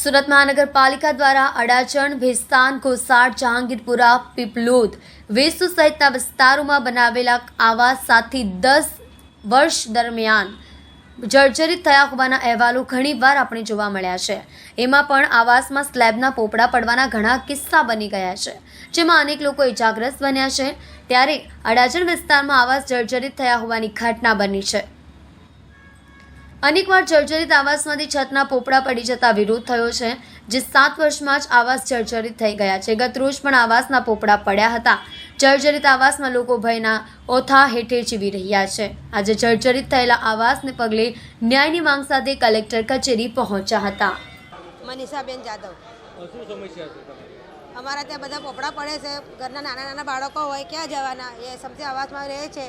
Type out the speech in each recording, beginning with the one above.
સુરત મહાનગરપાલિકા દ્વારા અડાજણ, ભેસ્તાન, કોસાડ, જહાંગીરપુરા, પીપલોદ, વેસુ સહિતના વિસ્તારોમાં બનાવેલા આવાસ 7 થી 10 વર્ષ દરમિયાન જર્જરિત થયા હોવાના અહેવાલો ઘણીવાર આપણે જોવા મળ્યા છે। એમાં પણ આવાસમાં સ્લેબના પોપડા પડવાના ઘણા કિસ્સા બની ગયા છે, જેમાં અનેક લોકો ઇજાગ્રસ્ત બન્યા છે। ત્યારે અડાજણ વિસ્તારમાં આવાસ જર્જરિત થયા હોવાની ઘટના બની છે। અનેકવાર જર્જરિત આવાસમાંથી છતના પોપડા પડી જતા વિરોધ થયો છે, જે 7 વર્ષમાં જ આવાસ જર્જરિત થઈ ગયા છે। ગત રોજ પણ આવાસના પોપડા પડ્યા હતા। જર્જરિત આવાસમાં લોકો ભયના ઓથા હેઠે જીવી રહ્યા છે। આજે જર્જરિત થયેલા આવાસને પગલે ન્યાયની માંગ સાથે કલેક્ટર કચેરી પહોંચ્યા હતા। મનીષાબેન જાદવ, શું સમસ્યા છે તમારી? અમારા ત્યાં બધા પોપડા પડે છે। ઘરના નાના બાળકો હોય, ક્યાં જવાના? એ સમજી આવાસમાં રહે છે।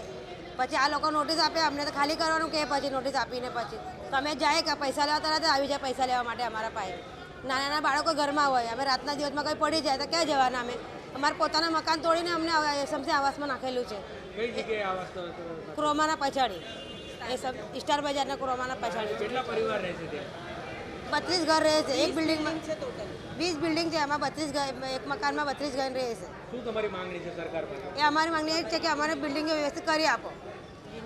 પછી આ લોકો નોટિસ આપે, અમને તો ખાલી કરવાનું કે પછી નોટિસ આપીને પછી તમે જાય કે પૈસા લેવા તરત આવી જાય પૈસા લેવા માટે અમારા પાસે। નાના બાળકો ઘરમાં હોય, અમે રાતના દિવસમાં કંઈ પડી જાય તો ક્યાં જવાના? અમે અમારા પોતાના મકાન તોડીને અમને સમજી આવાસમાં નાખેલું છે। કઈ જગ્યાએ આવાસ ક્રોમાના પછાડી, એ સબ સ્ટાર બજારના ક્રોમાના પછાડી। કેટલા પરિવાર રહે છે ત્યાં? 32 ઘર રહે છે એક બિલ્ડિંગમાં। 20 બિલ્ડિંગ છે, એમાં 32 ઘર, એક મકાનમાં 32 ઘર રહે છે। શું તમારી માંગણી છે સરકાર પાસે? એ અમારી માંગણી એ જ છે કે અમારે બિલ્ડિંગ વ્યવસ્થિત કરી આપો।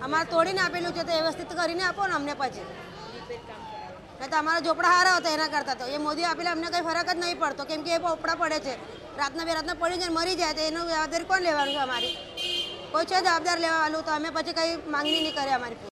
અમારે તોડીને આપેલું છે તો વ્યવસ્થિત કરીને આપો ને અમને પછી। નહીં તો અમારા ઝોપડા હારા હતા એના કરતા તો એ મોદી આપેલા અમને કંઈ ફરક જ નહીં પડતો, કેમ કે એ પોપડા પડે છે રાતના રાતના પડી જાય મરી જાય તો એનું જવાબદારી કોણ લેવાનું છે? અમારી કોઈ છે જવાબદાર લેવા વાળું? તો અમે પછી કંઈ માંગણી નહીં કરે અમારી।